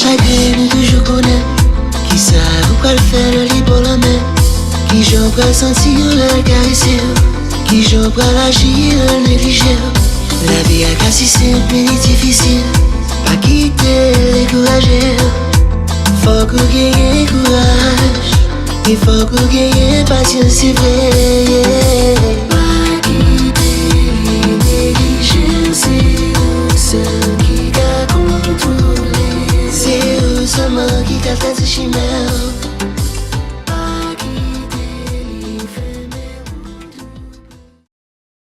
chagrin nous toujours connaît. Qui ça ou quoi le faire le lit pour la main. Qui j'en pourrais sentir le caresser. Qui j'en pourrais l'agir le négliger. La vie a cassé simple mais difficile. Pas quitter les courageux. Faut qu'on gagne courage. Il faut qu'on gagne patience c'est vrai.